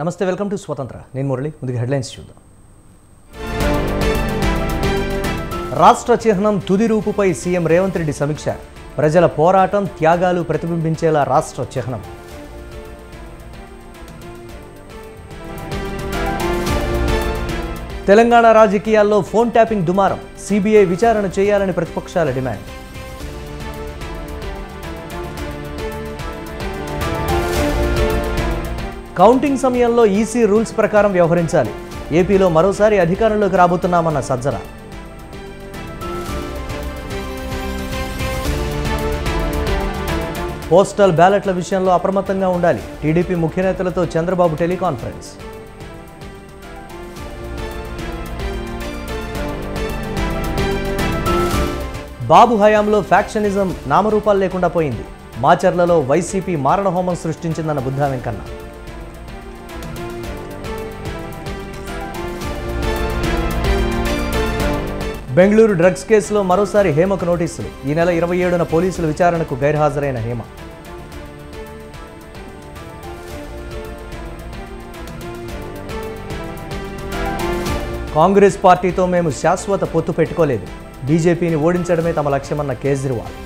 నమస్తే, welcome to స్వతంత్ర. నేను మురళి. ముందుగా హెడ్లైన్స్ చూద్దాం. రాష్ట్ర చిహ్నం తుది రూపుపై సీఎం రేవంత్ రెడ్డి సమీక్ష. ప్రజల పోరాటం త్యాగాలు ప్రతిబింబించేలా రాష్ట్ర చిహ్నం. తెలంగాణ రాజకీయాల్లో ఫోన్ ట్యాపింగ్ దుమారం. సిబిఐ విచారణ చేయాలని ప్రతిపక్షాల డిమాండ్. కౌంటింగ్ సమయంలో ఈసీ రూల్స్ ప్రకారం వ్యవహరించాలి. ఏపీలో మరోసారి అధికారంలోకి రాబోతున్నామన్న సజ్జల. పోస్టల్ బ్యాలెట్ల విషయంలో అప్రమత్తంగా ఉండాలి. టీడీపీ ముఖ్య నేతలతో చంద్రబాబు టెలికాన్ఫరెన్స్. బాబు హయాంలో ఫ్యాక్షనిజం నామరూపాలు లేకుండా పోయింది. మాచర్లలో వైసీపీ మారణహోమం సృష్టించిందన్న బుద్ధా వెంకన్న. బెంగళూరు డ్రగ్స్ కేసులో మరోసారి హేమకు నోటీసులు. ఈ నెల 27న పోలీసుల విచారణకు గైర్హాజరైన హేమ. కాంగ్రెస్ పార్టీతో మేము శాశ్వత పొత్తు పెట్టుకోలేదు. బీజేపీని ఓడించడమే తమ లక్ష్యమన్న కేజ్రీవాల్.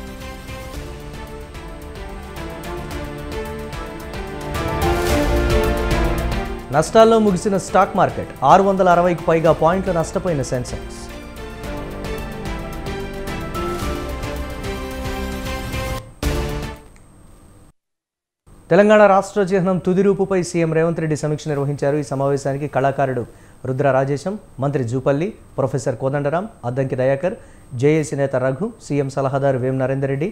నష్టాల్లో ముగిసిన స్టాక్ మార్కెట్. 660కు పైగా పాయింట్లు నష్టపోయిన సెన్సెక్స్. తెలంగాణ రాష్ట్ర చిహ్నం తుది రూపుపై సీఎం రేవంత్ రెడ్డి సమీక్ష నిర్వహించారు. ఈ సమావేశానికి కళాకారుడు రుద్ర రాజేశం, మంత్రి జూపల్లి, ప్రొఫెసర్ కోదండరాం, అద్దంకి దయాకర్, జేఏసీ నేత రఘు, సీఎం సలహాదారు వేం నరేందర్ రెడ్డి,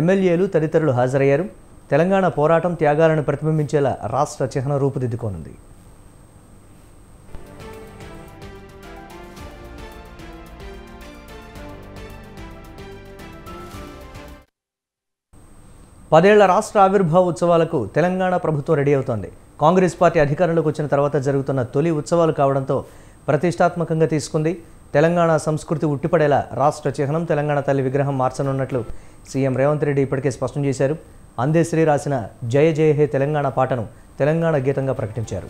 ఎమ్మెల్యేలు తదితరులు హాజరయ్యారు. తెలంగాణ పోరాటం త్యాగాలను ప్రతిబింబించేలా రాష్ట్ర చిహ్నం రూపుదిద్దుకోనుంది. పదేళ్ల రాష్ట్ర ఆవిర్భావ ఉత్సవాలకు తెలంగాణ ప్రభుత్వం రెడీ అవుతోంది. కాంగ్రెస్ పార్టీ అధికారంలోకి వచ్చిన తర్వాత జరుగుతున్న తొలి ఉత్సవాలు కావడంతో ప్రతిష్టాత్మకంగా తీసుకుంది. తెలంగాణ సంస్కృతి ఉట్టిపడేలా రాష్ట్ర చిహ్నం తెలంగాణ తల్లి విగ్రహం మార్చనున్నట్లు సీఎం రేవంత్ రెడ్డి ఇప్పటికే స్పష్టం చేశారు. అందేశ్రీ రాసిన జయ జయ హే తెలంగాణ పాటను తెలంగాణ గీతంగా ప్రకటించారు.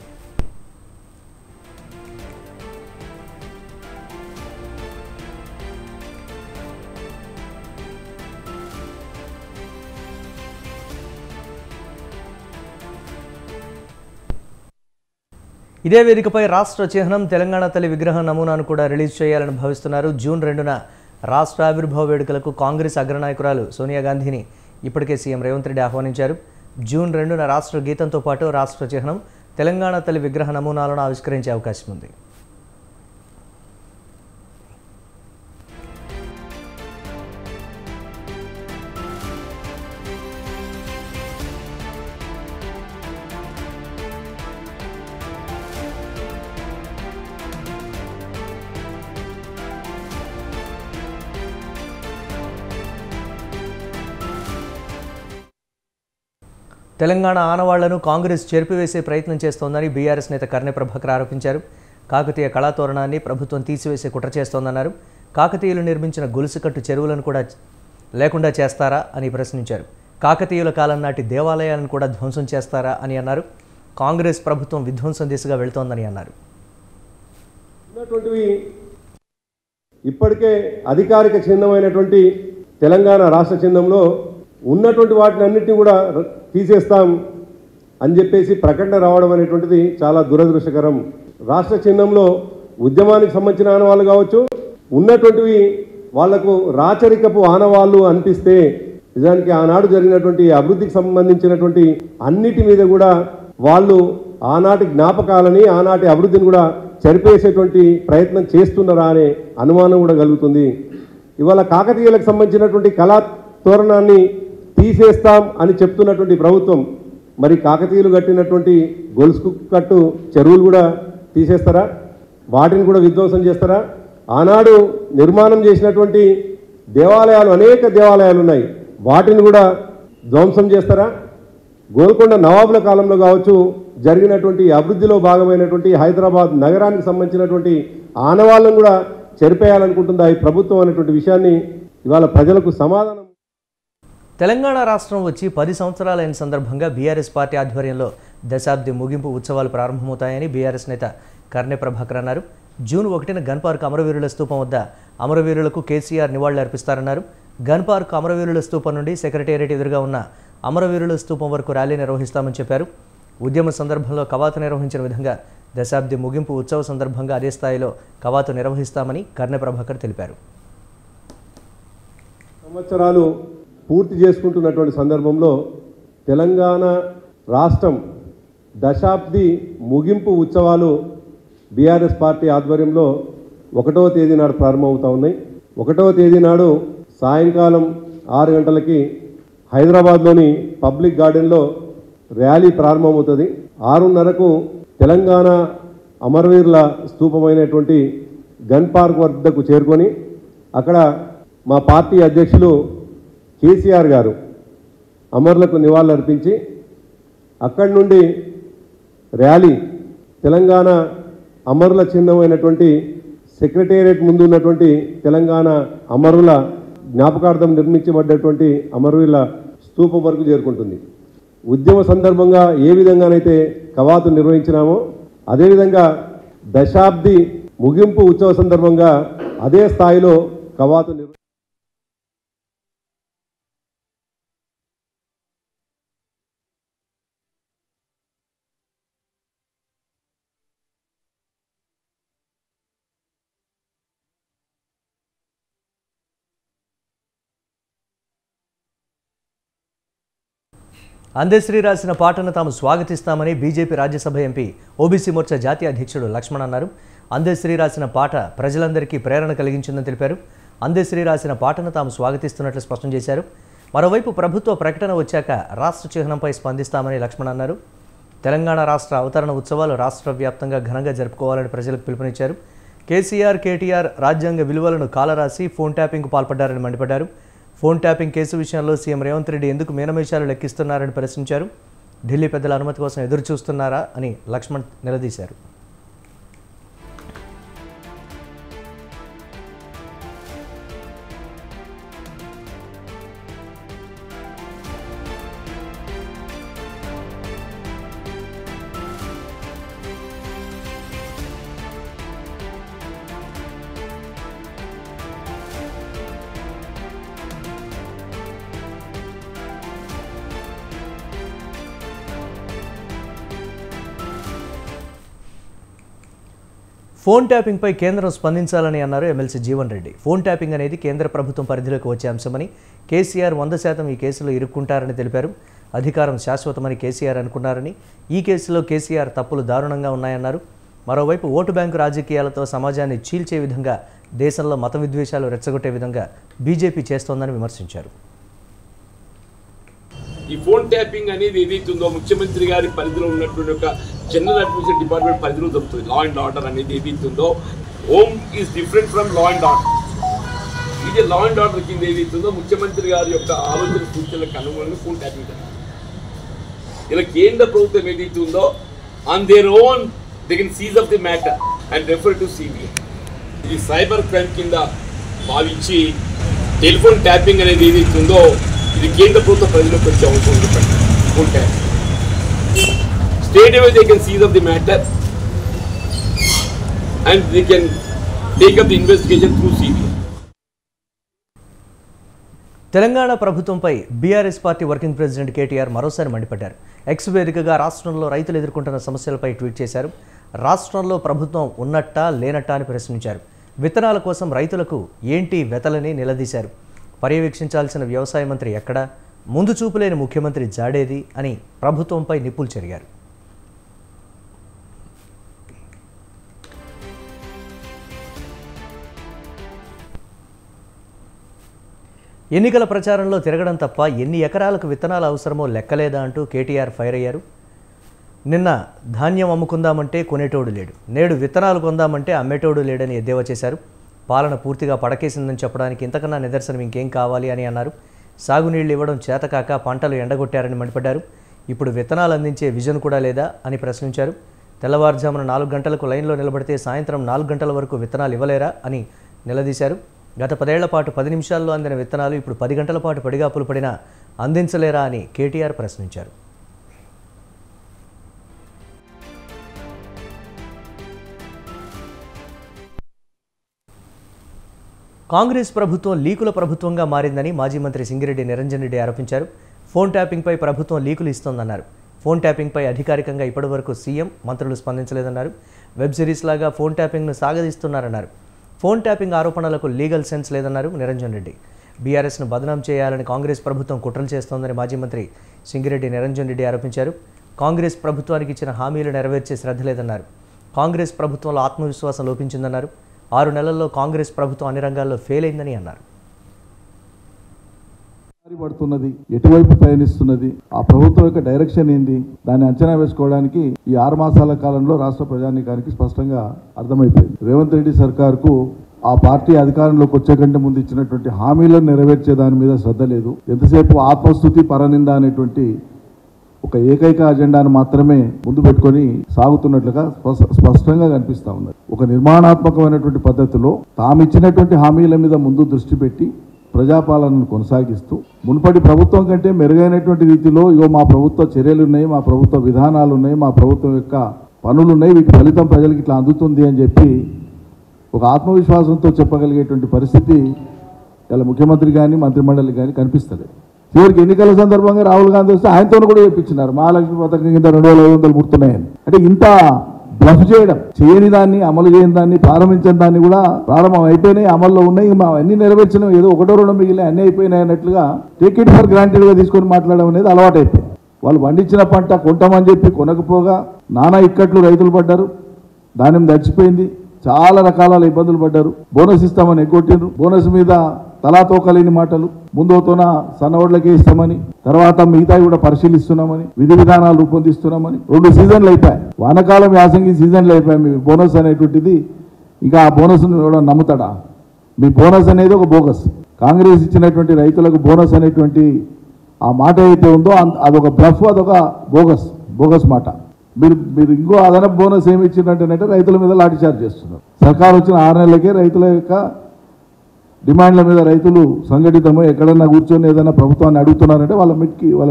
ఇదే వేదికపై రాష్ట్ర చిహ్నం తెలంగాణ తల్లి విగ్రహం నమూనాను కూడా రిలీజ్ చేయాలని భావిస్తున్నారు. జూన్ 2న రాష్ట్ర ఆవిర్భావ వేడుకలకు కాంగ్రెస్ అగ్రనాయకురాలు సోనియా గాంధీని ఇప్పటికే సీఎం రేవంత్ రెడ్డి ఆహ్వానించారు. జూన్ 2న రాష్ట్ర గీతంతో పాటు రాష్ట్ర చిహ్నం తెలంగాణ తల్లి విగ్రహ నమూనాలను ఆవిష్కరించే అవకాశం ఉంది. తెలంగాణ ఆనవాళ్లను కాంగ్రెస్ చెరిపివేసే ప్రయత్నం చేస్తోందని బీఆర్ఎస్ నేత కర్నె ప్రభాకర్ ఆరోపించారు. కాకతీయ కళాతోరణాన్ని ప్రభుత్వం తీసివేసే కుట్ర చేస్తోందన్నారు. కాకతీయులు నిర్మించిన గొలుసుకట్టు చెరువులను కూడా లేకుండా చేస్తారా అని ప్రశ్నించారు. కాకతీయుల కాలం నాటి దేవాలయాలను కూడా ధ్వంసం చేస్తారా అని అన్నారు. కాంగ్రెస్ ప్రభుత్వం విధ్వంసం దిశగా వెళుతోందని అన్నారు. ఇప్పటికే అధికారిక చిహ్నమైనటువంటి తెలంగాణ రాష్ట్ర చిహ్నంలో ఉన్నటువంటి వాటిని అన్నింటినీ కూడా తీసేస్తాం అని చెప్పేసి ప్రకటన రావడం అనేటువంటిది చాలా దురదృష్టకరం. రాష్ట్ర చిహ్నంలో ఉద్యమానికి సంబంధించిన ఆనవాళ్ళు కావచ్చు, ఉన్నటువంటివి వాళ్లకు రాచరికపు ఆనవాళ్ళు అనిపిస్తే నిజానికి ఆనాడు జరిగినటువంటి అభివృద్ధికి సంబంధించినటువంటి అన్నిటి మీద కూడా వాళ్ళు ఆనాటి జ్ఞాపకాలని ఆనాటి అభివృద్ధిని కూడా చెరిపేసేటువంటి ప్రయత్నం చేస్తున్నారా అనే అనుమానం కూడా కలుగుతుంది. ఇవాళ కాకతీయులకు సంబంధించినటువంటి కళా తోరణాన్ని తీసేస్తాం అని చెప్తున్నటువంటి ప్రభుత్వం మరి కాకతీయులు కట్టినటువంటి గొలుసు కట్టు చెరువులు కూడా తీసేస్తారా? వాటిని కూడా విధ్వంసం చేస్తారా? ఆనాడు నిర్మాణం చేసినటువంటి దేవాలయాలు అనేక దేవాలయాలు ఉన్నాయి, వాటిని కూడా ధ్వంసం చేస్తారా? గోల్కొండ నవాబుల కాలంలో కావచ్చు జరిగినటువంటి అభివృద్ధిలో భాగమైనటువంటి హైదరాబాద్ నగరానికి సంబంధించినటువంటి ఆనవాళ్ళను కూడా చెరిపేయాలనుకుంటుందా ఈ ప్రభుత్వం అనేటువంటి విషయాన్ని ఇవాళ ప్రజలకు సమాధానం. తెలంగాణ రాష్ట్రం వచ్చి 10 సంవత్సరాలైన సందర్భంగా బీఆర్ఎస్ పార్టీ ఆధ్వర్యంలో దశాబ్ది ముగింపు ఉత్సవాలు ప్రారంభమవుతాయని బీఆర్ఎస్ నేత కర్నె ప్రభాకర్ అన్నారు. జూన్ 1న గన్ పార్క్ అమరవీరుల స్తూపం వద్ద అమరవీరులకు కేసీఆర్ నివాళులు అర్పిస్తారన్నారు. గన్ పార్క్ అమరవీరుల స్తూపం నుండి సెక్రటేరియట్ ఎదురుగా ఉన్న అమరవీరుల స్తూపం వరకు ర్యాలీ నిర్వహిస్తామని చెప్పారు. ఉద్యమ సందర్భంలో కవాతు నిర్వహించిన విధంగా దశాబ్ది ముగింపు ఉత్సవ సందర్భంగా అదే స్థాయిలో కవాతు నిర్వహిస్తామని కర్నె ప్రభాకర్ తెలిపారు. సంవత్సరాలు పూర్తి చేసుకుంటున్నటువంటి సందర్భంలో తెలంగాణ రాష్ట్రం దశాబ్ది ముగింపు ఉత్సవాలు బీఆర్ఎస్ పార్టీ ఆధ్వర్యంలో 1వ తేదీ నాడు ప్రారంభమవుతా ఉన్నాయి. 1వ తేదీ నాడు సాయంకాలం 6 గంటలకి హైదరాబాద్లోని పబ్లిక్ గార్డెన్లో ర్యాలీ ప్రారంభమవుతుంది. 6:30కు తెలంగాణ అమరవీరుల స్తూపమైనటువంటి గన్ పార్క్ వద్దకు చేరుకొని అక్కడ మా పార్టీ అధ్యక్షులు కేసీఆర్ గారు అమరులకు నివాళులు అర్పించి అక్కడి నుండి ర్యాలీ తెలంగాణ అమరుల చిహ్నమైనటువంటి సెక్రటేరియట్ ముందు ఉన్నటువంటి తెలంగాణ అమరుల జ్ఞాపకార్థం నిర్మించబడ్డటువంటి అమరవీరుల స్తూపం వరకు చేరుకుంటుంది. ఉద్యమ సందర్భంగా ఏ విధంగానైతే కవాతు నిర్వహించినామో అదేవిధంగా దశాబ్ది ముగింపు ఉత్సవ సందర్భంగా అదే స్థాయిలో కవాతు అందశ్రీ రాసిన పాటను తాము స్వాగతిస్తామని బీజేపీ రాజ్యసభ ఎంపీ ఓబీసీ మోర్చా జాతీయ అధ్యక్షుడు లక్ష్మణ్ అన్నారు. అందశ్రీ రాసిన పాట ప్రజలందరికీ ప్రేరణ కలిగించిందని తెలిపారు. అందశ్రీ రాసిన పాటను తాము స్వాగతిస్తున్నట్లు స్పష్టం చేశారు. మరోవైపు ప్రభుత్వ ప్రకటన వచ్చాక రాష్ట్ర చిహ్నంపై స్పందిస్తామని లక్ష్మణ్ అన్నారు. తెలంగాణ రాష్ట్ర అవతరణ ఉత్సవాలు రాష్ట్ర వ్యాప్తంగా ఘనంగా జరుపుకోవాలని ప్రజలకు పిలుపునిచ్చారు. కేసీఆర్, కేటీఆర్ రాజ్యాంగ విలువలను కాలరాసి ఫోన్ ట్యాపింగ్కు పాల్పడ్డారని మండిపడ్డారు. ఫోన్ ట్యాపింగ్ కేసు విషయంలో సీఎం రేవంత్ రెడ్డి ఎందుకు మీనమేషాలు లెక్కిస్తున్నారని ప్రశ్నించారు. ఢిల్లీ పెద్దల అనుమతి కోసం ఎదురు చూస్తున్నారా అని లక్ష్మణ్ నిలదీశారు. ఫోన్ ట్యాపింగ్పై కేంద్రం స్పందించాలని అన్నారు MLC Jeevan Reddy. Phone tapping అనేది కేంద్ర ప్రభుత్వం పరిధిలోకి వచ్చే అంశమని, కేసీఆర్ 100% ఈ కేసులో ఇరుక్కుంటారని తెలిపారు. అధికారం శాశ్వతమని కేసీఆర్ అనుకున్నారని, ఈ కేసులో కేసీఆర్ తప్పులు దారుణంగా ఉన్నాయన్నారు. మరోవైపు ఓటు బ్యాంకు రాజకీయాలతో సమాజాన్ని చీల్చే విధంగా, దేశంలో మత విద్వేషాలు రెచ్చగొట్టే విధంగా బీజేపీ చేస్తోందని విమర్శించారు. ఈ ఫోన్ ట్యాపింగ్ అనేది ఏదైతుందో ముఖ్యమంత్రి గారి పరిధిలో ఉన్నటువంటి ఒక జనరల్ అడ్మినిస్ట్రేషన్ డిపార్ట్మెంట్ పరిధిలో దొరుకుతుంది. లా అండ్ ఆర్డర్ అనేది ఏదైతుందో home is different from law and order. ఇది లా అండ్ ఆర్డర్ కింద ఏదైతుందో ముఖ్యమంత్రి గారి యొక్క ఆలోచన సూచనలకు అనుగుణంగా ఫోన్ ట్యాపింగ్ జరుగుతుంది. ఇలా కేంద్ర ప్రభుత్వం ఏదైతుందో on their own they can seize of the matter and refer to CBI. ఇది సైబర్ క్రైమ్ కింద భావించి టెలిఫోన్ ట్యాపింగ్ అనేది ఏదైతుందో ఇది కేంద్ర ప్రభుత్వ ప్రజలకు వచ్చే అవసరం ఉంటుంది. Straight away they can seize of the matter and they can take up the investigation through CBI. Telangana ప్రభుత్వంపై BRS party working president KTR మరోసారి మండిపడ్డారు. ఎక్స్ వేదికగా రాష్ట్రంలో రైతులు ఎదుర్కొంటున్న సమస్యలపై ట్వీట్ చేశారు. రాష్ట్రంలో ప్రభుత్వం ఉన్నట్టా లేనట్టా అని ప్రశ్నించారు. విత్తనాల కోసం రైతులకు ఏంటి వెతలని నిలదీశారు. పర్యవేక్షించాల్సిన వ్యవసాయ మంత్రి ఎక్కడా, ముందు చూపులేని ముఖ్యమంత్రి జాడేది అని ప్రభుత్వంపై నిప్పులు చెరిగారు. ఎన్నికల ప్రచారంలో తిరగడం తప్ప ఎన్ని ఎకరాలకు విత్తనాలు అవసరమో లెక్కలేదా అంటూ కేటీఆర్ ఫైర్ అయ్యారు. నిన్న ధాన్యం అమ్ముకుందామంటే కొనేటోడు లేడు, నేడు విత్తనాలు కొందామంటే అమ్మేటోడు లేడని ఎద్దేవా చేశారు. పాలన పూర్తిగా పడకేసిందని చెప్పడానికి ఇంతకన్నా నిదర్శనం ఇంకేం కావాలి అని అన్నారు. సాగునీళ్లు ఇవ్వడం చేతకాక పంటలు ఎండగొట్టారని మండిపడ్డారు. ఇప్పుడు విత్తనాలు అందించే విజన్ కూడా లేదా అని ప్రశ్నించారు. తెల్లవారుజామున 4 గంటలకు లైన్లో నిలబడితే సాయంత్రం 4 గంటల వరకు విత్తనాలు ఇవ్వలేరా అని నిలదీశారు. గత 10 ఏళ్ల పాటు 10 నిమిషాల్లో అందిన విత్తనాలు ఇప్పుడు 10 గంటల పాటు పడిగాపులు పడినా అందించలేరా అని కేటీఆర్ ప్రశ్నించారు. కాంగ్రెస్ ప్రభుత్వం లీకుల ప్రభుత్వంగా మారిందని మాజీ మంత్రి సింగిరెడ్డి నిరంజన్ రెడ్డి ఆరోపించారు. ఫోన్ ట్యాపింగ్పై ప్రభుత్వం లీకులు ఇస్తోందన్నారు. ఫోన్ ట్యాపింగ్పై అధికారికంగా ఇప్పటివరకు సీఎం, మంత్రులు స్పందించలేదన్నారు. వెబ్ సిరీస్ లాగా ఫోన్ ట్యాపింగ్ను సాగదీస్తున్నారన్నారు. ఫోన్ ట్యాపింగ్ ఆరోపణలకు లీగల్ సెన్స్ లేదన్నారు నిరంజన్ రెడ్డి. బీఆర్ఎస్ను బదనాం చేయాలని కాంగ్రెస్ ప్రభుత్వం కుట్రలు చేస్తోందని మాజీ మంత్రి సింగిరెడ్డి నిరంజన్ రెడ్డి ఆరోపించారు. కాంగ్రెస్ ప్రభుత్వానికి ఇచ్చిన హామీలు నెరవేర్చే శ్రద్ధ లేదన్నారు. కాంగ్రెస్ ప్రభుత్వంలో ఆత్మవిశ్వాసం లోపించిందన్నారు. 6 నెలల్లో కాంగ్రెస్ ప్రభుత్వం అన్ని రంగాల్లో ఫెయిల్ అయిందని అన్నారు. పడుతున్నది, ఎటువైపు పయనిస్తున్నది, ఆ ప్రభుత్వం యొక్క డైరెక్షన్ ఏంది, దాన్ని అంచనా వేసుకోవడానికి ఈ 6 మాసాల కాలంలో రాష్ట్ర ప్రజానీకానికి స్పష్టంగా అర్థమైపోయింది. రేవంత్ రెడ్డి సర్కార్కు ఆ పార్టీ అధికారంలోకి వచ్చే కంటే ముందు ఇచ్చినటువంటి హామీలను నెరవేర్చే దాని మీద శ్రద్ధ లేదు. ఎంతసేపు ఆత్మస్తుతి, పరనింద అనేటువంటి ఒక ఏకైక అజెండాను మాత్రమే ముందు పెట్టుకొని సాగుతున్నట్లుగా స్పష్టంగా కనిపిస్తూ ఉన్నది. ఒక నిర్మాణాత్మకమైనటువంటి పద్ధతిలో తామిచ్చినటువంటి హామీల మీద ముందు దృష్టి పెట్టి ప్రజాపాలనను కొనసాగిస్తూ మునుపటి ప్రభుత్వం కంటే మెరుగైనటువంటి రీతిలో మా ప్రభుత్వ చర్యలు ఉన్నాయి, మా ప్రభుత్వ విధానాలు ఉన్నాయి, మా ప్రభుత్వం యొక్క పనులు ఉన్నాయి, వీటి ఫలితం ప్రజలకు ఇట్లా అందుతుంది అని చెప్పి ఒక ఆత్మవిశ్వాసంతో చెప్పగలిగేటువంటి పరిస్థితి ఇలా ముఖ్యమంత్రి కానీ మంత్రిమండలి కానీ కనిపిస్తుంది. చివరికి ఎన్నికల సందర్భంగా రాహుల్ గాంధీ వస్తే ఆయనతో కూడా చెప్పించినారు మహాలక్ష్మి పథకం కింద 2500 ముడుతున్నాయని. అంటే ఇంత బ్లఫ్ చేయడం, చేయని దాన్ని, అమలు చేయని దాన్ని, ప్రారంభించిన దాన్ని కూడా ప్రారంభం అయిపోయినాయి, అమల్లో ఉన్నాయి, అన్ని నెరవేర్చినాం, ఏదో 1-2 మిగిలిన అన్నీ అయిపోయినాయి అన్నట్లుగా టేక్ ఇట్ ఫర్ గ్రాంటెడ్గా తీసుకొని మాట్లాడడం అనేది అలవాటు అయిపోయింది. వాళ్ళు పండించిన పంట కొంటామని చెప్పి కొనకపోగా నానా ఇక్కట్లు రైతులు పడ్డారు, ధాన్యం దడిచిపోయింది, చాలా రకాల ఇబ్బందులు పడ్డారు. బోనస్ ఇస్తామని ఎగ్గొట్టిండ్రు, బోనస్ మీద తలాతోకలేని మాటలు, ముందుతోన సన్నవడ్లకే ఇస్తామని, తర్వాత మిగతాయి కూడా పరిశీలిస్తున్నామని, విధి విధానాలు రూపొందిస్తున్నామని. 2 సీజన్లు అయిపోయాయి, వానకాలం యాసంగి సీజన్లు అయిపోయాయి. మీ బోనస్ అనేటువంటిది ఇంకా ఆ బోనస్ను కూడా నమ్ముతాడా? మీ బోనస్ అనేది ఒక బోగస్. కాంగ్రెస్ ఇచ్చినటువంటి రైతులకు బోనస్ అనేటువంటి ఆ మాట అయితే ఉందో అదొక బ్లఫ్, అదొక బోగస్ మాట. మీరు ఇంకో అదనపు బోనస్ ఏమి ఇచ్చిందంటే రైతుల మీద లాఠీచార్జ్ చేస్తున్నారు. సర్కారు వచ్చిన 6 నెలలకే రైతుల యొక్క డిమాండ్ల మీద రైతులు సంఘటితమై ఎక్కడన్నా కూర్చొని ఏదైనా ప్రభుత్వాన్ని అడుగుతున్నారంటే వాళ్ళ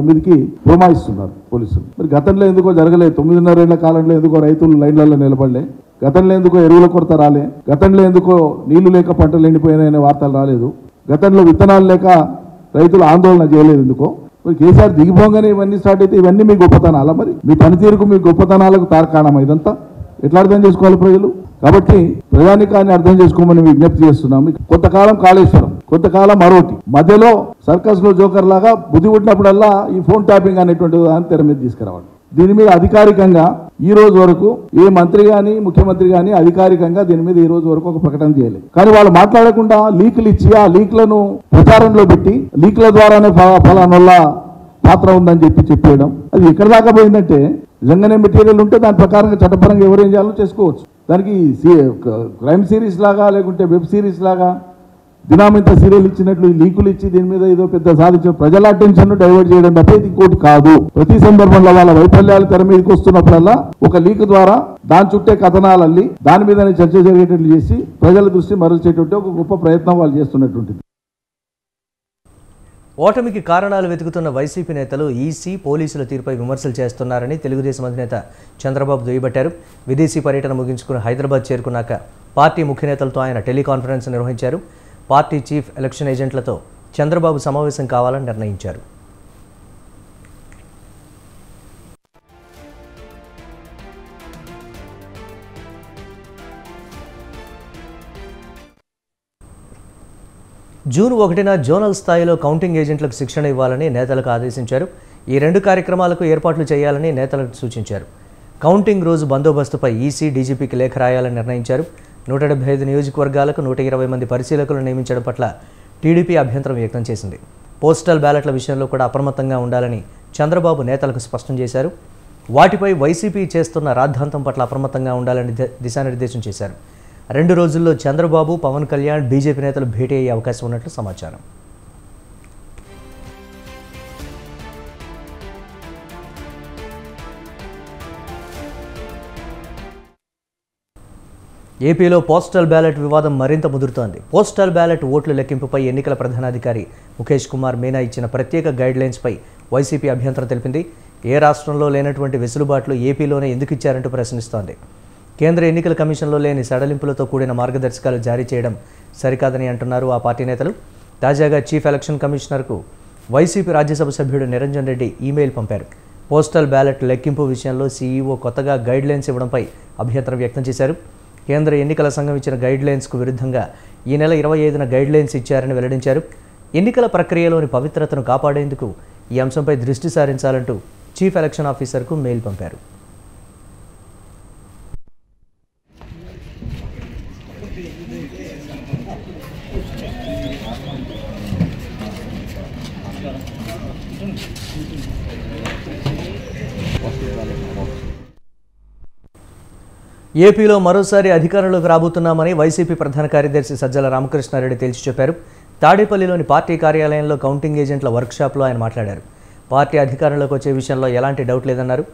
మీదకి పురమాయిస్తున్నారు పోలీసులు. మరి గతంలో ఎందుకో జరగలేదు, 9.5 ఏళ్ల కాలంలో ఎందుకో రైతులు లైన్లలో నిలబడలే, గతంలో ఎందుకో ఎరువుల కొరత రాలే, గతంలో ఎందుకో నీళ్లు లేక పంటలు ఎండిపోయినాయనే వార్తలు రాలేదు, గతంలో విత్తనాలు లేక రైతులు ఆందోళన చేయలేదు ఎందుకో. మరి కేసీఆర్ దిగిపోగానే ఇవన్నీ స్టార్ట్ అయితే ఇవన్నీ మీ గొప్పతనాలా? మరి మీ పనితీరుకు, మీ గొప్పతనాలకు తార్కాణమా ఇదంతా? ఎట్లా అర్థం చేసుకోవాలి ప్రజలు? కాబట్టి ప్రజానికాన్ని అర్థం చేసుకోమని విజ్ఞప్తి చేస్తున్నాం. కొంతకాలం కాళేశ్వరం, కొంతకాలం మరోటి, మధ్యలో సర్కస్ లో జోకర్ లాగా బుద్ధి పుట్టినప్పుడల్లా ఈ ఫోన్ ట్యాపింగ్ అనేటువంటి దాన్ని తెర మీద తీసుకురావాలి. దీని మీద అధికారికంగా ఈ రోజు వరకు ఏ మంత్రి కానీ ముఖ్యమంత్రి కానీ అధికారికంగా దీని మీద ఈ రోజు వరకు ఒక ప్రకటన చేయలేదు. కానీ వాళ్ళు మాట్లాడకుండా లీకులు ఇచ్చి ఆ లీక్లను ప్రచారంలో పెట్టి లీక్ల ద్వారానే ఫలానొల్ల పాత్ర ఉందని చెప్పేయడం, అది ఎక్కడ దాకా పోయిందంటే నిజంగానే మెటీరియల్ ఉంటే దాని ప్రకారంగా చట్టపరంగా ఎవరేం చేయాలో చేసుకోవచ్చు. దానికి క్రైమ్ సిరీస్ లాగా లేకుంటే వెబ్ సిరీస్ లాగా దినామింత సీరియల్ ఇచ్చినట్లు లీకులు ఇచ్చి దీని మీద ఏదో పెద్ద సాధించిన ప్రజల అటెన్షన్ డైవర్ట్ చేయడం తప్ప ఇది ఇంకోటి కాదు. ప్రతి సందర్భంలో వాళ్ళ వైఫల్యాలు తెర మీదకి వస్తున్నప్పుడల్లా ఒక లీక్ ద్వారా దాని చుట్టే కథనాలల్లి దాని మీదనే చర్చ జరిగేటట్లు చేసి ప్రజల దృష్టి మరల్చేటువంటి ఒక గొప్ప ప్రయత్నం వాళ్ళు చేస్తున్నటువంటిది. ఓటమికి కారణాలు వెతుకుతున్న వైసీపీ నేతలు ఈసీ, పోలీసుల తీరుపై విమర్శలు చేస్తున్నారని తెలుగుదేశం అధినేత చంద్రబాబు దుయ్యబట్టారు. విదేశీ పర్యటన ముగించుకుని హైదరాబాద్ చేరుకున్నాక పార్టీ ముఖ్య నేతలతో ఆయన టెలికాన్ఫరెన్స్ నిర్వహించారు. పార్టీ చీఫ్ ఎలక్షన్ ఏజెంట్లతో చంద్రబాబు సమావేశం కావాలని నిర్ణయించారు. జూన్ 1న జోనల్ స్థాయిలో కౌంటింగ్ ఏజెంట్లకు శిక్షణ ఇవ్వాలని నేతలకు ఆదేశించారు. ఈ 2 కార్యక్రమాలకు ఏర్పాట్లు చేయాలని నేతలకు సూచించారు. కౌంటింగ్ రోజు బందోబస్తుపై ఈసీ, డీజీపీకి లేఖ రాయాలని నిర్ణయించారు. 175 నియోజకవర్గాలకు 120 మంది పరిశీలకులను నియమించడం పట్ల టీడీపీ అభ్యంతరం వ్యక్తం చేసింది. పోస్టల్ బ్యాలెట్ల విషయంలో కూడా అప్రమత్తంగా ఉండాలని చంద్రబాబు నేతలకు స్పష్టం చేశారు. వాటిపై వైసీపీ చేస్తున్న రాద్ధాంతం పట్ల అప్రమత్తంగా ఉండాలని దిశానిర్దేశం చేశారు. 2 రోజుల్లో చంద్రబాబు, పవన్ కళ్యాణ్, బీజేపీ నేతలు భేటీ అయ్యే అవకాశం ఉన్నట్లు సమాచారం. ఏపీలో పోస్టల్ బ్యాలెట్ వివాదం మరింత ముదురుతోంది. పోస్టల్ బ్యాలెట్ ఓట్ల లెక్కింపుపై ఎన్నికల ప్రధానాధికారి ముఖేష్ కుమార్ మీనా ఇచ్చిన ప్రత్యేక గైడ్లైన్స్పై వైసీపీ అభ్యంతరం తెలిపింది. ఏ రాష్ట్రంలో లేనటువంటి వెసులుబాట్లు ఏపీలోనే ఎందుకు ఇచ్చారంటూ ప్రశ్నిస్తోంది. కేంద్ర ఎన్నికల కమిషన్లో లేని సడలింపులతో కూడిన మార్గదర్శకాలు జారీ చేయడం సరికాదని అంటున్నారు ఆ పార్టీ నేతలు. తాజాగా చీఫ్ ఎలక్షన్ కమిషనర్కు వైసీపీ రాజ్యసభ సభ్యుడు నిరంజన్ రెడ్డి ఈమెయిల్ పంపారు. పోస్టల్ బ్యాలెట్ లెక్కింపు విషయంలో సీఈఓ కొత్తగా గైడ్లైన్స్ ఇవ్వడంపై అభ్యంతరం వ్యక్తం చేశారు. కేంద్ర ఎన్నికల సంఘం ఇచ్చిన గైడ్లైన్స్కు విరుద్ధంగా ఈ నెల 25న గైడ్లైన్స్ ఇచ్చారని వెల్లడించారు. ఎన్నికల ప్రక్రియలోని పవిత్రతను కాపాడేందుకు ఈ అంశంపై దృష్టి సారించాలంటూ చీఫ్ ఎలక్షన్ ఆఫీసర్కు మెయిల్ పంపారు. ఏపీలో మరోసారి అధికారంలోకి రాబోతున్నామని వైసీపీ ప్రధాన కార్యదర్శి సజ్జల రామకృష్ణారెడ్డి తేల్చి చెప్పారు. తాడేపల్లిలోని పార్టీ కార్యాలయంలో కౌంటింగ్ ఏజెంట్ల వర్క్షాప్లో ఆయన మాట్లాడారు. పార్టీ అధికారంలోకి వచ్చే విషయంలో ఎలాంటి డౌట్ లేదన్నారు.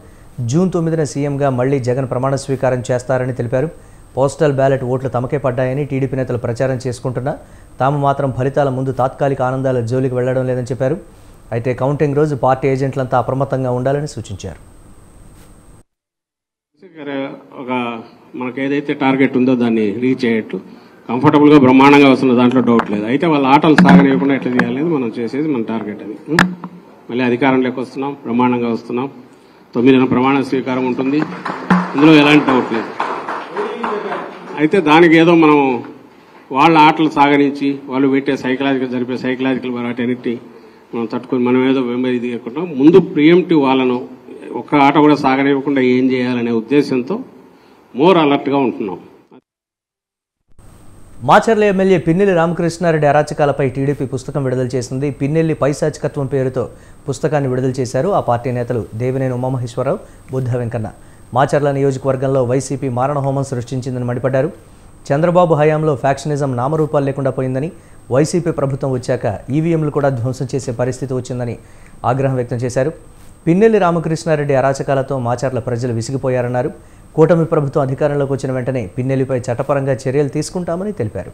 జూన్ 9న సీఎంగా మళ్లీ జగన్ ప్రమాణ స్వీకారం చేస్తారని తెలిపారు. పోస్టల్ బ్యాలెట్ ఓట్లు తమకే పడ్డాయని టీడీపీ నేతలు ప్రచారం చేసుకుంటున్నా తాము మాత్రం ఫలితాల ముందు తాత్కాలిక ఆనందాల జోలికి వెళ్లడం లేదని చెప్పారు. అయితే కౌంటింగ్ రోజు పార్టీ ఏజెంట్లంతా అప్రమత్తంగా ఉండాలని సూచించారు. మనకు ఏదైతే టార్గెట్ ఉందో దాన్ని రీచ్ అయ్యేట్టు కంఫర్టబుల్గా బ్రహ్మాండంగా వస్తున్న దాంట్లో డౌట్ లేదు. అయితే వాళ్ళ ఆటలు సాగనివ్వకుండా ఎట్లా చేయాలనేది మనం చేసేది మన టార్గెట్. అది మళ్ళీ అధికారంలోకి వస్తున్నాం, బ్రహ్మాండంగా వస్తున్నాం. 9న ప్రమాణ స్వీకారం ఉంటుంది, ఇందులో ఎలాంటి డౌట్ లేదు. అయితే దానికి ఏదో మనం వాళ్ళ ఆటలు సాగనించి వాళ్ళు పెట్టే జరిపే సైకలాజికల్ వాటన్నిటి మనం తట్టుకొని మనం ఏదో వెంబడి దిగకుండా ముందు ప్రియంటివ్ వాళ్ళను ఒక్క ఆట కూడా సాగనివ్వకుండా ఏం చేయాలనే ఉద్దేశంతో మోర్ అలర్ట్గా ఉంటున్నాం. మాచర్ల ఎమ్మెల్యే పిన్నెల్లి రామకృష్ణారెడ్డి అరాచకాలపై టీడీపీ పుస్తకం విడుదల చేసింది. పిన్నెల్లి పైశాచికత్వం పేరుతో పుస్తకాన్ని విడుదల చేశారు ఆ పార్టీ నేతలు దేవినేని ఉమామహేశ్వరరావు, బుద్ధ వెంకన్న. మాచర్ల నియోజకవర్గంలో వైసీపీ మారణహోమం సృష్టించిందని మండిపడ్డారు. చంద్రబాబు హయాంలో ఫ్యాక్షనిజం నామరూపాలు లేకుండా పోయిందని, వైసీపీ ప్రభుత్వం వచ్చాక ఈవీఎంలు కూడా ధ్వంసం చేసే పరిస్థితి వచ్చిందని ఆగ్రహం వ్యక్తం చేశారు. పిన్నెల్లి రామకృష్ణారెడ్డి అరాచకాలతో మాచర్ల ప్రజలు విసిగిపోయారన్నారు. కూటమి ప్రభుత్వం అధికారంలోకి వచ్చిన వెంటనే పిన్నెల్లిపై చట్టపరంగా చర్యలు తీసుకుంటామని తెలిపారు.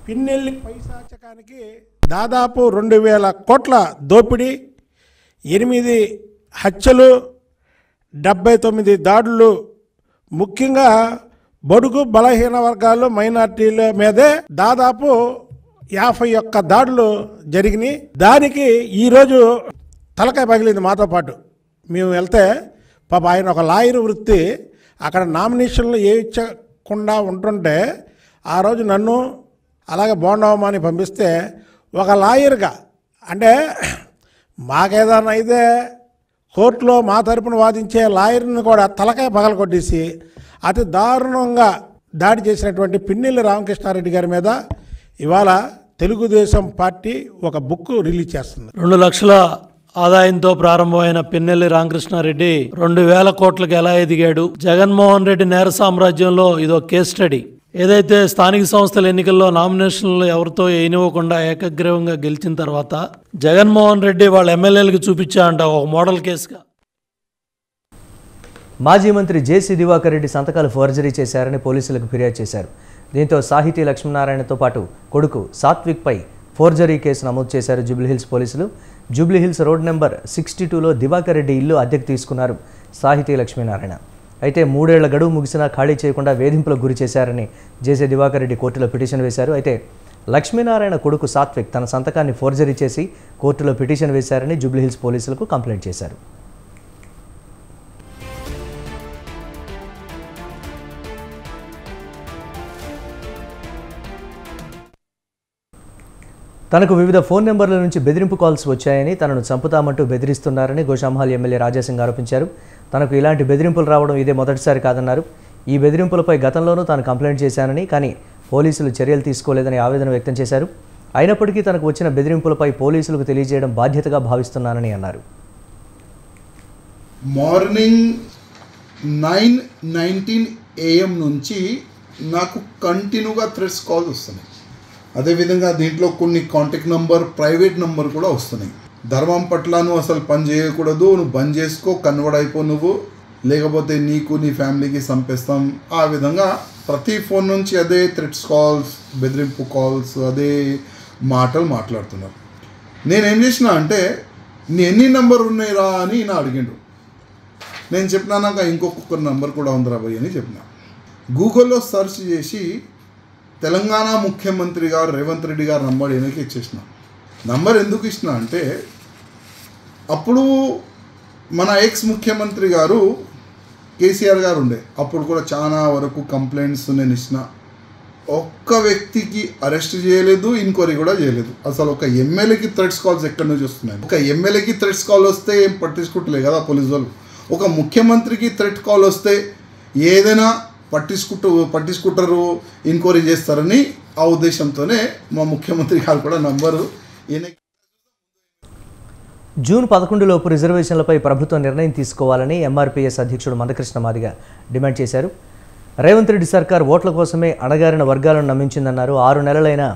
పిన్నెల్లి పైశాచకానికి దాదాపు 2000 కోట్ల దోపిడీ, 8 హత్యలు, 79 దాడులు, ముఖ్యంగా బడుగు బలహీన వర్గాలు మైనార్టీల మీదే దాదాపు 51 దాడులు జరిగినాయి. దానికి ఈరోజు తలకాయ పగిలింది. మాతో పాటు మేము వెళ్తే పాప ఆయన ఒక లాయర్ వృత్తి అక్కడ నామినేషన్లు వేయించకుండా ఉంటుంటే ఆ రోజు నన్ను అలాగే బోండవమాని పంపిస్తే ఒక లాయర్గా అంటే మాకేదన్నా అయితే కోర్టులో మా తరపున వాదించే లాయర్ని కూడా తలకాయ పగల కొట్టేసి అతి దారుణంగా దాడి చేసినటువంటి పిన్నెల్లి రామకృష్ణారెడ్డి గారి మీద ఇవాళ తెలుగుదేశం పార్టీ ఒక బుక్ రిలీజ్ చేస్తుంది. 2 లక్షల ఆదాయంతో ప్రారంభమైన పిన్నెల్లి రామకృష్ణారెడ్డి 2000 కోట్లకు ఎలా ఎదిగాడు? జగన్మోహన్ రెడ్డి నేర సామ్రాజ్యంలో ఇదో కేస్ స్టడీ. ఏదైతే స్థానిక సంస్థల ఎన్నికల్లో నామినేషన్లు ఎవరితో వేయనివ్వకుండా ఏకగ్రీవంగా గెలిచిన తర్వాత జగన్మోహన్ రెడ్డి వాళ్ళ ఎమ్మెల్యేలకు చూపించా అంట ఒక మోడల్ కేసుగా. మాజీ మంత్రి జేసీ దివాకర్ రెడ్డి సంతకాలు ఫోర్జరీ చేశారని పోలీసులకు ఫిర్యాదు చేశారు. దీంతో సాహితీ లక్ష్మీనారాయణతో పాటు కొడుకు సాత్విక్పై ఫోర్జరీ కేసు నమోదు చేశారు జూబ్లీహిల్స్ పోలీసులు. జూబ్లీహిల్స్ రోడ్ నెంబర్ 62లో దివాకర్ రెడ్డి ఇల్లు అద్దెకు తీసుకున్నారు సాహితీ లక్ష్మీనారాయణ. అయితే 3 ఏళ్ల గడువు ముగిసినా ఖాళీ చేయకుండా వేధింపులకు గురి చేశారని జేసీ దివాకర్ రెడ్డి కోర్టులో పిటిషన్ వేశారు. అయితే లక్ష్మీనారాయణ కొడుకు సాత్విక్ తన సంతకాన్ని ఫోర్జరీ చేసి కోర్టులో పిటిషన్ వేశారని జూబ్లీహిల్స్ పోలీసులకు కంప్లైంట్ చేశారు. తనకు వివిధ ఫోన్ నెంబర్ల నుంచి బెదిరింపు కాల్స్ వచ్చాయని, తనను చంపుతామంటూ బెదిరిస్తున్నారని గోషామహల్ ఎమ్మెల్యే రాజాసింగ్ ఆరోపించారు. తనకు ఇలాంటి బెదిరింపులు రావడం ఇదే మొదటిసారి కాదన్నారు. ఈ బెదిరింపులపై గతంలోనూ తాను కంప్లైంట్ చేశానని, కానీ పోలీసులు చర్యలు తీసుకోలేదని ఆవేదన వ్యక్తం చేశారు. అయినప్పటికీ తనకు వచ్చిన బెదిరింపులపై పోలీసులకు తెలియజేయడం బాధ్యతగా భావిస్తున్నానని అన్నారు. మార్నింగ్ 9:19 AM నుంచి నాకు కంటిన్యూగా థ్రెట్స్ కాల్స్ వస్తున్నాయి. అదేవిధంగా దీంట్లో కొన్ని కాంటాక్ట్ నంబర్, ప్రైవేట్ నంబర్ కూడా వస్తున్నాయి. ధర్మం పట్ల నువ్వు అసలు పని చేయకూడదు, నువ్వు బంద్ చేసుకో, కన్వర్ట్ అయిపో నువ్వు, లేకపోతే నీకు నీ ఫ్యామిలీకి చంపేస్తాం. ఆ విధంగా ప్రతి ఫోన్ నుంచి అదే థ్రెట్స్ కాల్స్, బెదిరింపు కాల్స్, అదే మాటలు మాట్లాడుతున్నారు. నేనేం చేసిన అంటే నీ ఎన్ని నంబర్ ఉన్నాయిరా అని నా అడిగిండు. నేను చెప్పినా నాకు ఇంకొక నంబర్ కూడా ఉందిరా భయ్ అని చెప్పిన. గూగుల్లో సెర్చ్ చేసి తెలంగాణ ముఖ్యమంత్రి గారు రేవంత్ రెడ్డి గారు నంబర్ ఈయనకి ఇచ్చేసిన. నంబర్ ఎందుకు ఇచ్చిన అంటే అప్పుడు మన ఎక్స్ ముఖ్యమంత్రి గారు కేసీఆర్ గారు ఉండే, అప్పుడు కూడా చాలా వరకు కంప్లైంట్స్ నేను ఇచ్చిన. ఒక్క వ్యక్తికి అరెస్ట్ చేయలేదు, ఎంక్వైరీ కూడా చేయలేదు. అసలు ఒక ఎమ్మెల్యేకి థ్రెట్స్ కాల్స్ ఎక్కడి నుంచి వస్తున్నాయి? ఒక ఎమ్మెల్యేకి థ్రెట్స్ కాల్ వస్తే ఏం పట్టించుకుంటలే కదా పోలీసు వాళ్ళు. ఒక ముఖ్యమంత్రికి థ్రెట్ కాల్ వస్తే ఏదైనా పట్టించుకుంటారు, ఎంక్వైరీ చేస్తారని ఆ ఉద్దేశంతోనే మా ముఖ్యమంత్రి గారు కూడా నంబరు ఈయన. జూన్ 11 లోపు రిజర్వేషన్లపై ప్రభుత్వం నిర్ణయం తీసుకోవాలని ఎంఆర్పీఎస్ అధ్యక్షుడు మందకృష్ణ మాదిగ డిమాండ్ చేశారు. రేవంత్ రెడ్డి సర్కార్ ఓట్ల కోసమే అణగారిన వర్గాలను నమ్మించిందన్నారు. 6 నెలలైనా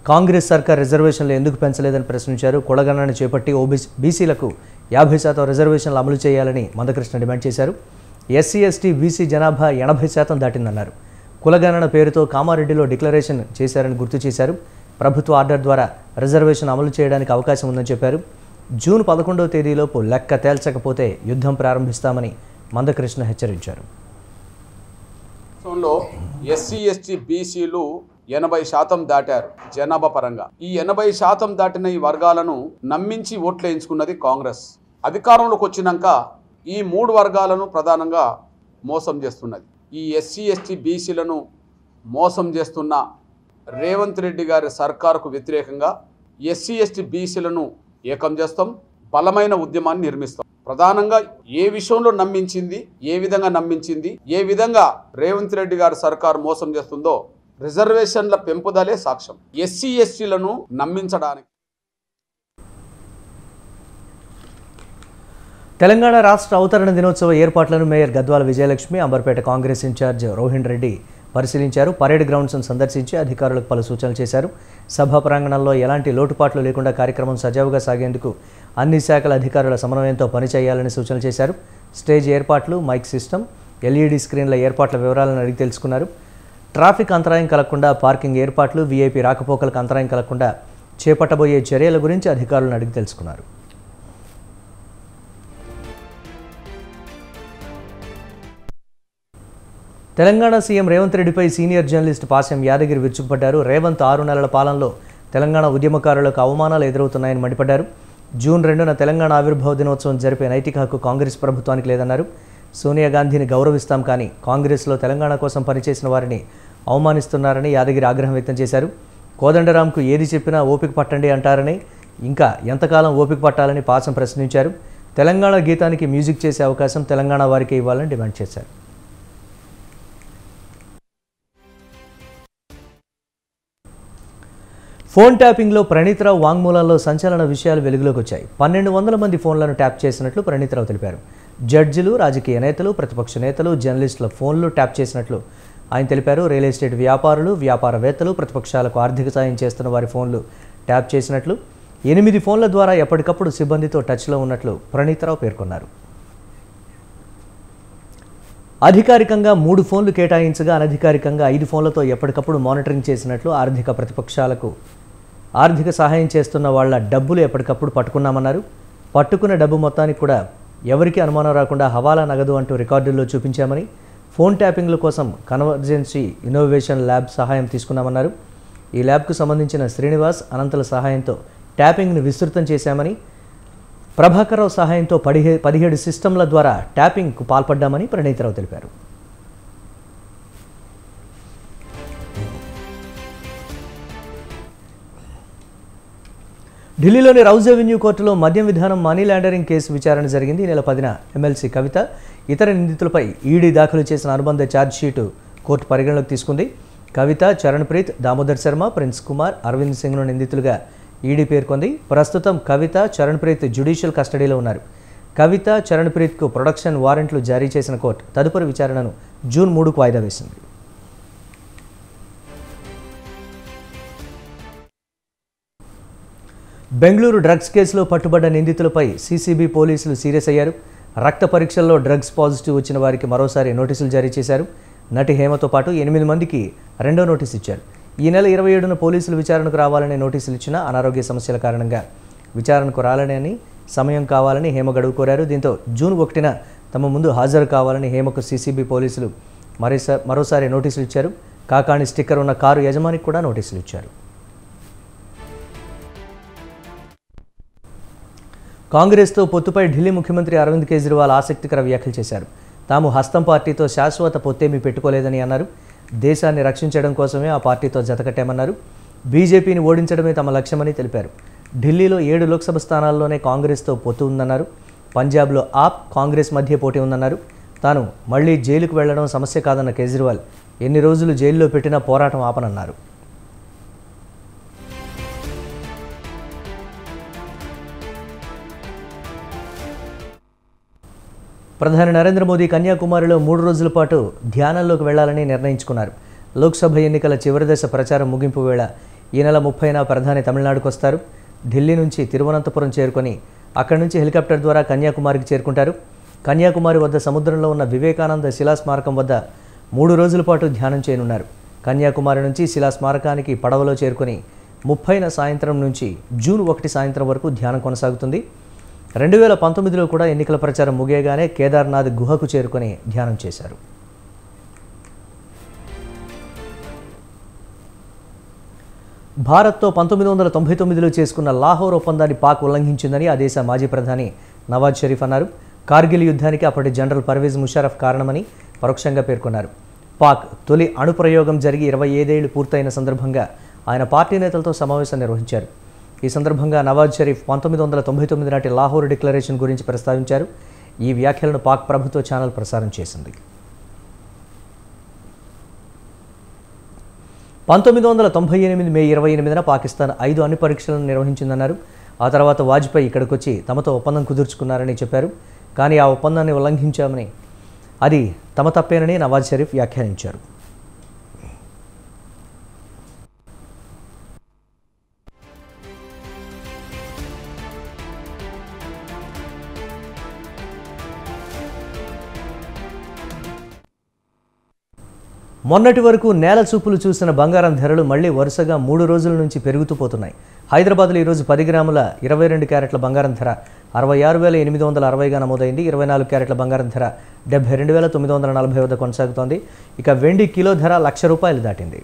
కాంగ్రెస్ సర్కార్ రిజర్వేషన్లు ఎందుకు పెంచలేదని ప్రశ్నించారు. కులగణన చేపట్టి బీసీలకు 50% రిజర్వేషన్లు అమలు చేయాలని మందకృష్ణ డిమాండ్ చేశారు. ఎస్సీ ఎస్టీ బీసీ జనాభా 80% దాటిందన్నారు. కులగణన పేరుతో కామారెడ్డిలో డిక్లరేషన్ చేశారని గుర్తు చేశారు. ప్రభుత్వ ఆర్డర్ ద్వారా రిజర్వేషన్ అమలు చేయడానికి అవకాశం ఉందని చెప్పారు. జూన్ 11వ తేదీలోపు లెక్క తేల్చకపోతే యుద్ధం ప్రారంభిస్తామని మందకృష్ణ హెచ్చరించారు. ఎస్సీ ఎస్టీ బీసీలు 80% దాటారు జనాభా పరంగా. ఈ 80% దాటిన ఈ వర్గాలను నమ్మించి ఓట్లు వేయించుకున్నది కాంగ్రెస్. అధికారంలోకి వచ్చినాక ఈ 3 వర్గాలను ప్రధానంగా మోసం చేస్తున్నది. ఈ ఎస్సీ ఎస్టీ బీసీలను మోసం చేస్తున్న రేవంత్ రెడ్డి గారి సర్కారుకు వ్యతిరేకంగా ఎస్సీ ఎస్టీ బీసీలను ఏకం చేస్తాం, బలమైన ఉద్యమాన్ని నిర్మిస్తాం. ప్రధానంగా ఏ విషయంలో నమ్మించింది, ఏ విధంగా నమ్మించింది, ఏ విధంగా రేవంత్ రెడ్డి గారి సర్కారు మోసం చేస్తుందో రిజర్వేషన్ల పెంపుదలే సాక్ష్యం. ఎస్సీ ఎస్టీలను నమ్మించడానికి తెలంగాణ రాష్ట్ర అవతరణ దినోత్సవ ఏర్పాట్లను మేయర్ గద్వాల విజయలక్ష్మి, అంబర్పేట కాంగ్రెస్ ఇన్ఛార్జ్ రోహిణ్ రెడ్డి పరిశీలించారు. పరేడ్ గ్రౌండ్స్ను సందర్శించి అధికారులకు పలు సూచనలు చేశారు. సభా ప్రాంగణంలో ఎలాంటి లోటుపాట్లు లేకుండా కార్యక్రమం సజావుగా సాగేందుకు అన్ని శాఖల అధికారుల సమన్వయంతో పనిచేయాలని సూచనలు చేశారు. స్టేజ్ ఏర్పాట్లు, మైక్ సిస్టమ్, ఎల్ఈడి స్క్రీన్ల ఏర్పాట్ల వివరాలను అడిగి తెలుసుకున్నారు. ట్రాఫిక్ అంతరాయం కలగకుండా పార్కింగ్ ఏర్పాట్లు, వీఐపీ రాకపోకలకు అంతరాయం కలగకుండా చేపట్టబోయే చర్యల గురించి అధికారులను అడిగి తెలుసుకున్నారు. తెలంగాణ సీఎం రేవంత్ రెడ్డిపై సీనియర్ జర్నలిస్ట్ పాశం యాదగిరి విరుచుకుపడ్డారు. రేవంత్ 6 నెలల పాలనలో తెలంగాణ ఉద్యమకారులకు అవమానాలు ఎదురవుతున్నాయని మండిపడ్డారు. జూన్ 2న తెలంగాణ ఆవిర్భావ దినోత్సవం జరిపే నైతిక హక్కు కాంగ్రెస్ ప్రభుత్వానికి లేదన్నారు. సోనియా గాంధీని గౌరవిస్తాం కానీ కాంగ్రెస్లో తెలంగాణ కోసం పనిచేసిన వారిని అవమానిస్తున్నారని యాదగిరి ఆగ్రహం వ్యక్తం చేశారు. కోదండరాంకు ఏది చెప్పినా ఓపిక పట్టండి అంటారని, ఇంకా ఎంతకాలం ఓపిక పట్టాలని పాశం ప్రశ్నించారు. తెలంగాణ గీతానికి మ్యూజిక్ చేసే అవకాశం తెలంగాణ వారికే ఇవ్వాలని డిమాండ్ చేశారు. ఫోన్ ట్యాపింగ్లో ప్రణీత్రావు వాంగ్మూలంలో సంచలన విషయాలు వెలుగులోకి వచ్చాయి. 1200 మంది ఫోన్లను ట్యాప్ చేసినట్లు ప్రణీత్రావు తెలిపారు. జడ్జిలు, రాజకీయ నేతలు, ప్రతిపక్ష నేతలు, జర్నలిస్టుల ఫోన్లు ట్యాప్ చేసినట్లు ఆయన తెలిపారు. రియల్ ఎస్టేట్ వ్యాపారులు, వ్యాపారవేత్తలు, ప్రతిపక్షాలకు ఆర్థిక సాయం చేస్తున్న వారి ఫోన్లు ట్యాప్ చేసినట్లు, 8 ఫోన్ల ద్వారా ఎప్పటికప్పుడు సిబ్బందితో టచ్లో ఉన్నట్లు ప్రణీత్రావు పేర్కొన్నారు. అధికారికంగా 3 ఫోన్లు కేటాయించగా అనధికారికంగా 5 ఫోన్లతో ఎప్పటికప్పుడు మానిటరింగ్ చేసినట్లు, ప్రతిపక్షాలకు ఆర్థిక సహాయం చేస్తున్న వాళ్ల డబ్బులు ఎప్పటికప్పుడు పట్టుకున్నామన్నారు. పట్టుకున్న డబ్బు మొత్తానికి కూడా ఎవరికి అనుమానం రాకుండా హవాలా నగదు అంటూ రికార్డుల్లో చూపించామని, ఫోన్ ట్యాపింగ్ల కోసం కన్వర్జెన్సీ ఇన్నోవేషన్ ల్యాబ్ సహాయం తీసుకున్నామన్నారు. ఈ ల్యాబ్కు సంబంధించిన శ్రీనివాస్, అనంతల సహాయంతో ట్యాపింగ్ను విస్తృతం చేశామని, ప్రభాకర్రావు సహాయంతో 17 సిస్టంల ద్వారా ట్యాపింగ్కు పాల్పడ్డామని ప్రణీత్రావు తెలిపారు. ఢిల్లీలోని రౌజ్ అవెన్యూ కోర్టులో మద్యం విధానం మనీ లాండరింగ్ కేసు విచారణ జరిగింది. ఈ నెల 10న ఎమ్మెల్సీ కవిత, ఇతర నిందితులపై ఈడీ దాఖలు చేసిన అనుబంధ ఛార్జ్షీటు కోర్టు పరిగణలోకి తీసుకుంది. కవిత, చరణ్ప్రీత్, దామోదర్ శర్మ, ప్రిన్స్ కుమార్, అరవింద్ సింగ్ను నిందితులుగా ఈడీ పేర్కొంది. ప్రస్తుతం కవిత, చరణ్ప్రీత్ జ్యుడిషియల్ కస్టడీలో ఉన్నారు. కవిత, చరణ్ప్రీత్కు ప్రొడక్షన్ వారెంట్లు జారీ చేసిన కోర్టు తదుపరి విచారణను జూన్ 3కు వాయిదా వేసింది. బెంగళూరు డ్రగ్స్ కేసులో పట్టుబడ్డ నిందితులపై సీసీబీ పోలీసులు సీరియస్ అయ్యారు. రక్త పరీక్షల్లో డ్రగ్స్ పాజిటివ్ వచ్చిన వారికి మరోసారి నోటీసులు జారీ చేశారు. నటి హేమతో పాటు 8 మందికి రెండో నోటీసు ఇచ్చారు. ఈ నెల 27న పోలీసులు విచారణకు రావాలని నోటీసులు ఇచ్చినా అనారోగ్య సమస్యల కారణంగా విచారణకు రాలని సమయం కావాలని హేమ గడువు కోరారు. దీంతో జూన్ 1న తమ ముందు హాజరు కావాలని హేమకు సీసీబీ పోలీసులు మరోసారి నోటీసులు ఇచ్చారు. కాకాణి స్టిక్కర్ ఉన్న కారు యజమానికి కూడా నోటీసులు ఇచ్చారు. కాంగ్రెస్తో పొత్తుపై ఢిల్లీ ముఖ్యమంత్రి అరవింద్ కేజ్రీవాల్ ఆసక్తికర వ్యాఖ్యలు చేశారు. తాము హస్తం పార్టీతో శాశ్వత పొత్తేమీ పెట్టుకోలేదని అన్నారు. దేశాన్ని రక్షించడం కోసమే ఆ పార్టీతో జతకట్టామన్నారు. బీజేపీని ఓడించడమే తమ లక్ష్యమని తెలిపారు. ఢిల్లీలో 7 లోక్సభ స్థానాల్లోనే కాంగ్రెస్తో పొత్తు ఉందన్నారు. పంజాబ్లో ఆప్ కాంగ్రెస్ మధ్య పోటీ ఉందన్నారు. తాను మళ్లీ జైలుకు వెళ్లడం సమస్య కాదన్న కేజ్రీవాల్ ఎన్ని రోజులు జైల్లో పెట్టినా పోరాటం ఆపనన్నారు. ప్రధాని నరేంద్ర మోదీ కన్యాకుమారిలో 3 రోజుల పాటు ధ్యానంలోకి వెళ్లాలని నిర్ణయించుకున్నారు. లోక్సభ ఎన్నికల చివరి దశ ప్రచారం ముగింపు వేళ ఈ నెల 30న ప్రధాని తమిళనాడుకు వస్తారు. ఢిల్లీ నుంచి తిరువనంతపురం చేరుకొని అక్కడి నుంచి హెలికాప్టర్ ద్వారా కన్యాకుమారికి చేరుకుంటారు. కన్యాకుమారి వద్ద సముద్రంలో ఉన్న వివేకానంద శిలా స్మారకం వద్ద 3 రోజుల పాటు ధ్యానం చేయనున్నారు. కన్యాకుమారి నుంచి శిలా స్మారకానికి పడవలో చేరుకొని 30న సాయంత్రం నుంచి జూన్ 1 సాయంత్రం వరకు ధ్యానం కొనసాగుతుంది. 2019లో కూడా ఎన్నికల ప్రచారం ముగియగానే కేదార్నాథ్ గుహకు చేరుకొని ధ్యానం చేశారు. భారత్తో 1999లో చేసుకున్న లాహోర్ ఒప్పందాన్ని పాక్ ఉల్లంఘించిందని ఆ దేశ మాజీ ప్రధాని నవాజ్ షరీఫ్ అన్నారు. కార్గిల్ యుద్ధానికి అప్పటి జనరల్ పర్వేజ్ ముషారఫ్ కారణమని పరోక్షంగా పేర్కొన్నారు. పాక్ తొలి అణుప్రయోగం జరిగి 25 ఏళ్లు పూర్తయిన సందర్భంగా ఆయన పార్టీ నేతలతో సమావేశం నిర్వహించారు. ఈ సందర్భంగా నవాజ్ షరీఫ్ 1999 నాటి లాహోర్ డిక్లరేషన్ గురించి ప్రస్తావించారు. ఈ వ్యాఖ్యలను పాక్ ప్రభుత్వ ఛానల్ ప్రసారం చేసింది. 1998 మే 28న పాకిస్తాన్ 5 అణు పరీక్షలను నిర్వహించిందన్నారు. ఆ తర్వాత వాజ్పేయి ఇక్కడికి వచ్చి తమతో ఒప్పందం కుదుర్చుకున్నారని చెప్పారు. కానీ ఆ ఒప్పందాన్ని ఉల్లంఘించామని, అది తమ తప్పేనని నవాజ్ షరీఫ్ వ్యాఖ్యానించారు. మొన్నటి వరకు నేల చూపులు చూసిన బంగారం ధరలు మళ్లీ వరుసగా 3 రోజుల నుంచి పెరుగుతూ పోతున్నాయి. హైదరాబాద్లో ఈరోజు 10 గ్రాముల 22 క్యారెట్ల బంగారం ధర 66,860గా నమోదైంది. 24 క్యారెట్ల బంగారం ధర 72,940 వద్ద కొనసాగుతోంది. ఇక వెండి కిలో ధర ₹1,00,000 దాటింది.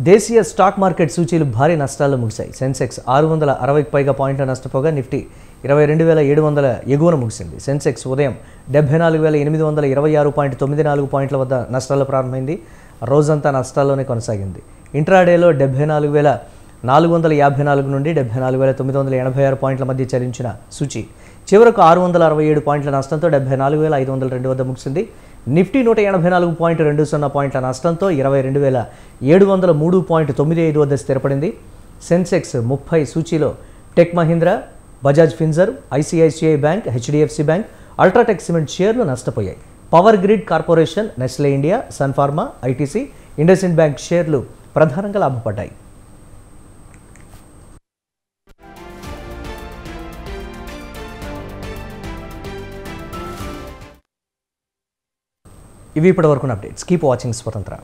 దేశీయ స్టాక్ మార్కెట్ సూచీలు భారీ నష్టాల్లో ముగిశాయి. సెన్సెక్స్ 660కి పైగా పాయింట్ల నష్టపోగా నిఫ్టీ 22,700 ఎగువన ముగిసింది. సెన్సెక్స్ ఉదయం 74,826.94 పాయింట్ల వద్ద నష్టాల్లో ప్రారంభమైంది. రోజంతా నష్టాల్లోనే కొనసాగింది. ఇంట్రాడేలో 74,454 నుండి 74,986 పాయింట్ల మధ్య చలించిన సూచీ చివరకు 667 పాయింట్ల నష్టంతో 74,502 వద్ద ముగిసింది. నిఫ్టీ 184.20 పాయింట్ల నష్టంతో 22,703.95 వద్ద స్థిరపడింది. సెన్సెక్స్ 30 సూచీలో Tech Mahindra, Bajaj Finserv, ICICI Bank, HDFC Bank, UltraTech Cement షేర్లు నష్టపోయాయి. Power Grid Corporation, Nestle India, Sun Pharma, ITC, IndusInd Bank షేర్లు ప్రధానంగా లాభపడ్డాయి. ఇవి ఇప్పటివరకు అప్డేట్స్. కీప్ వాచింగ్ స్వతంత్ర.